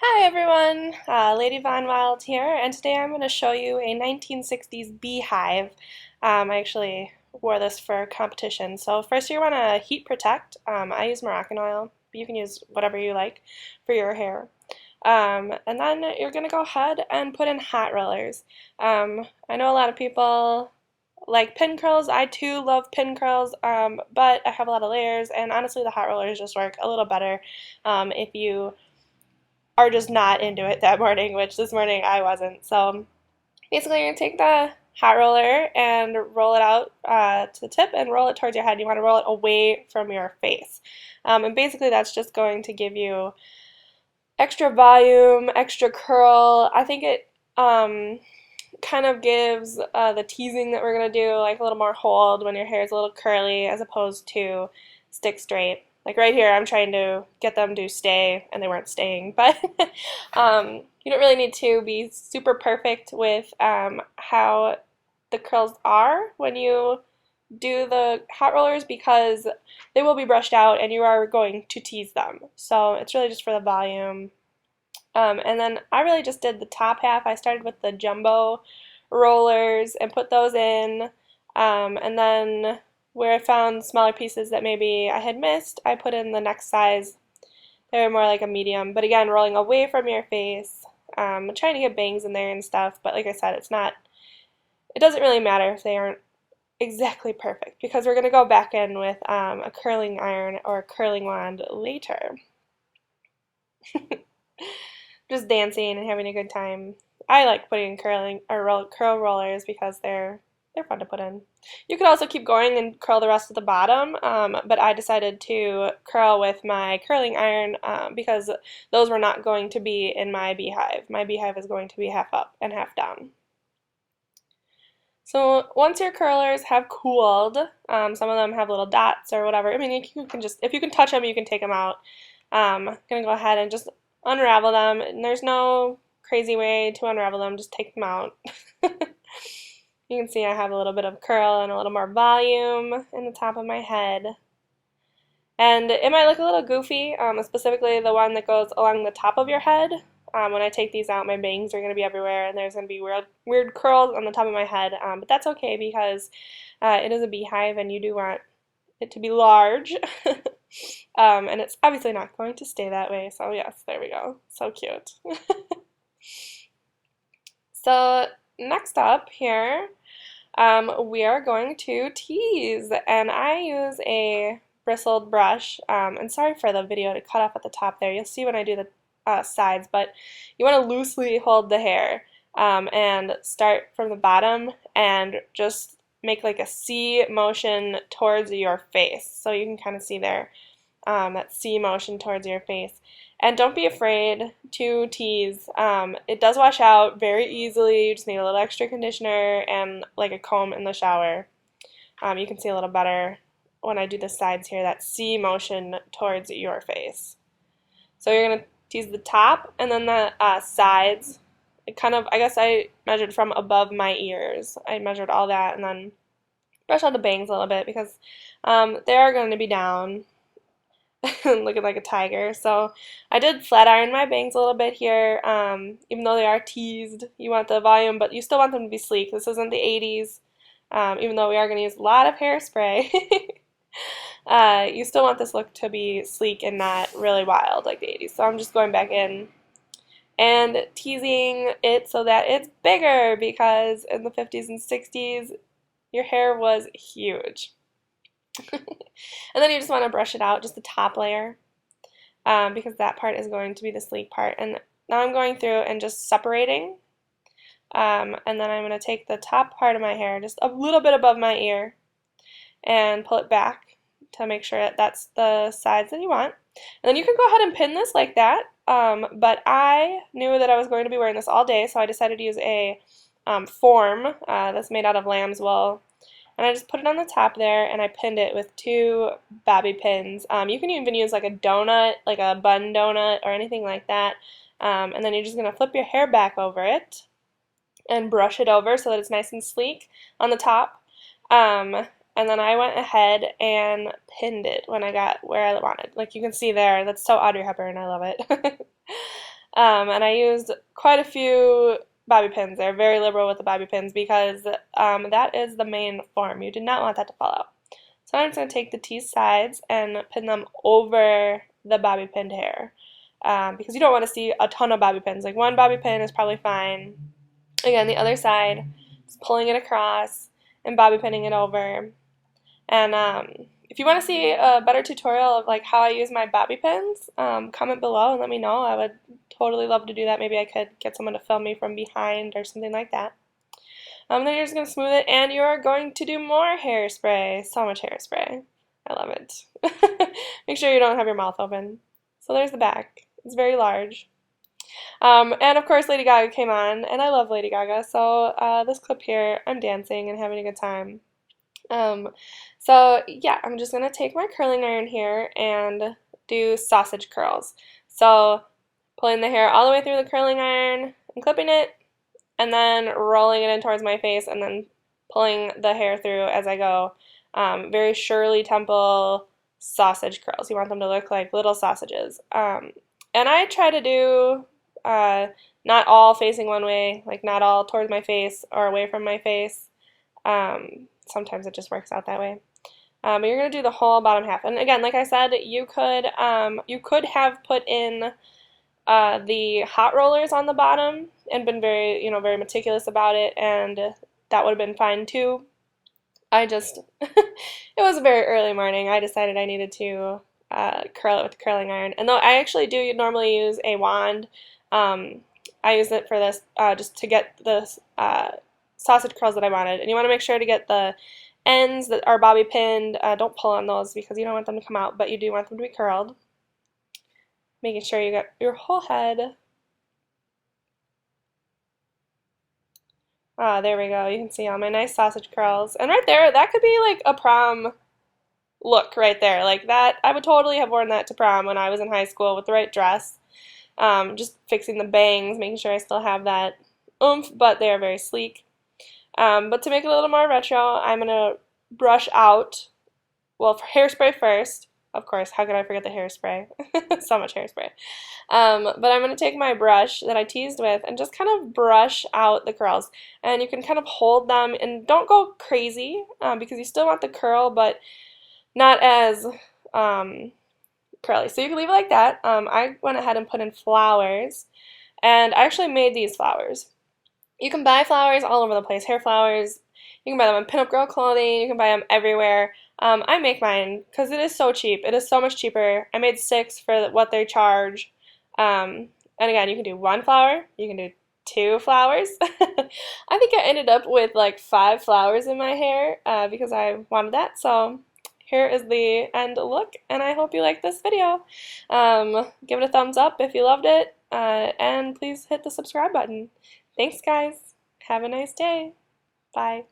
Hi everyone, Lady Von Wilde here, and today I'm going to show you a 1960s beehive. I actually wore this for competition. So first you want to heat protect. I use Moroccan oil, but you can use whatever you like for your hair. And then you're going to go ahead and put in hot rollers. I know a lot of people like pin curls. I too love pin curls, but I have a lot of layers, and honestly the hot rollers just work a little better if you are just not into it that morning, which this morning I wasn't. So basically, you're going to take the hot roller and roll it out to the tip and roll it towards your head. You want to roll it away from your face. And basically, that's just going to give you extra volume, extra curl. I think it kind of gives the teasing that we're going to do like a little more hold when your hair is a little curly as opposed to stick straight. Like right here, I'm trying to get them to stay, and they weren't staying. But you don't really need to be super perfect with how the curls are when you do the hot rollers because they will be brushed out and you are going to tease them. So it's really just for the volume. And then I really just did the top half. I started with the jumbo rollers and put those in. And then where I found smaller pieces that maybe I had missed, I put in the next size. They were more like a medium. But again, rolling away from your face. Trying to get bangs in there and stuff. But like I said, it doesn't really matter if they aren't exactly perfect because we're going to go back in with a curling iron or a curling wand later. Just dancing and having a good time. I like putting curling or curl rollers because they're fun to put in. You could also keep going and curl the rest of the bottom, but I decided to curl with my curling iron because those were not going to be in my beehive. My beehive is going to be half up and half down. So once your curlers have cooled, some of them have little dots or whatever. I mean, you can just, if you can touch them, you can take them out. I'm going to go ahead and just unravel them. And there's no crazy way to unravel them, just take them out. You can see I have a little bit of curl and a little more volume in the top of my head. And it might look a little goofy, specifically the one that goes along the top of your head. When I take these out, my bangs are going to be everywhere, and there's going to be weird curls on the top of my head. But that's okay because it is a beehive, and you do want it to be large. And it's obviously not going to stay that way. So yes, there we go. So cute. So next up here, we are going to tease, and I use a bristled brush. And sorry for the video to cut off at the top there. You'll see when I do the sides, but you want to loosely hold the hair and start from the bottom and just make like a C motion towards your face. So you can kind of see there that C motion towards your face. And don't be afraid to tease. It does wash out very easily. You just need a little extra conditioner and like a comb in the shower. You can see a little better when I do the sides here, that C motion towards your face. So you're going to tease the top and then the sides. It kind of, I guess I measured from above my ears. I measured all that and then brush out the bangs a little bit because they are going to be down. Looking like a tiger. So I did flat iron my bangs a little bit here. Even though they are teased, you want the volume, but you still want them to be sleek. This isn't the 80s. Even though we are going to use a lot of hairspray. You still want this look to be sleek and not really wild like the 80s. So I'm just going back in and teasing it so that it's bigger because in the 50s and 60s your hair was huge. And then you just want to brush it out, just the top layer, because that part is going to be the sleek part. And now I'm going through and just separating, and then I'm going to take the top part of my hair, just a little bit above my ear, and pull it back to make sure that that's the sides that you want. And then you can go ahead and pin this like that, but I knew that I was going to be wearing this all day, so I decided to use a form that's made out of lamb's wool. And I just put it on the top there, and I pinned it with 2 bobby pins. You can even use like a donut, like a bun donut or anything like that. And then you're just going to flip your hair back over it and brush it over so that it's nice and sleek on the top. And then I went ahead and pinned it when I got where I wanted. Like you can see there, that's so Audrey Hepburn, I love it. And I used quite a few bobby pins. They're very liberal with the bobby pins because that is the main form. You do not want that to fall out. So I'm just going to take the tease sides and pin them over the bobby pinned hair because you don't want to see a ton of bobby pins. Like one bobby pin is probably fine. Again, the other side, just pulling it across and bobby pinning it over. And if you want to see a better tutorial of like how I use my bobby pins, comment below and let me know. I would totally love to do that. Maybe I could get someone to film me from behind or something like that. Then you're just going to smooth it, and you're going to do more hairspray. So much hairspray. I love it. Make sure you don't have your mouth open. So there's the back. It's very large. And of course Lady Gaga came on, and I love Lady Gaga, so this clip here, I'm dancing and having a good time. So yeah, I'm just going to take my curling iron here and do sausage curls. So pulling the hair all the way through the curling iron and clipping it, and then rolling it in towards my face, and then pulling the hair through as I go. Very Shirley Temple sausage curls. You want them to look like little sausages. And I try to do not all facing one way, like not all towards my face or away from my face. Sometimes it just works out that way. But you're going to do the whole bottom half. And again, like I said, you could have put in the hot rollers on the bottom and been very, very meticulous about it, and that would have been fine too. I just, it was a very early morning. I decided I needed to curl it with the curling iron. And though I actually do normally use a wand, I use it for this just to get the sausage curls that I wanted. And you want to make sure to get the ends that are bobby pinned. Don't pull on those because you don't want them to come out, but you do want them to be curled. Making sure you got your whole head. Ah, there we go. You can see all my nice sausage curls. And right there, that could be like a prom look right there. Like that, I would totally have worn that to prom when I was in high school with the right dress. Just fixing the bangs, making sure I still have that oomph, but they are very sleek. But to make it a little more retro, I'm going to brush out, well, for hairspray first. Of course, how could I forget the hairspray? So much hairspray. But I'm going to take my brush that I teased with and just kind of brush out the curls. And you can kind of hold them and don't go crazy because you still want the curl, but not as curly. So you can leave it like that. I went ahead and put in flowers, and I actually made these flowers. You can buy flowers all over the place, hair flowers. You can buy them on Pinup Girl clothing. You can buy them everywhere. I make mine because it is so cheap. It is so much cheaper. I made 6 for what they charge. And again, you can do 1 flower. You can do 2 flowers. I think I ended up with like 5 flowers in my hair because I wanted that. So here is the end look, and I hope you liked this video. Give it a thumbs up if you loved it, and please hit the subscribe button. Thanks, guys. Have a nice day. Bye.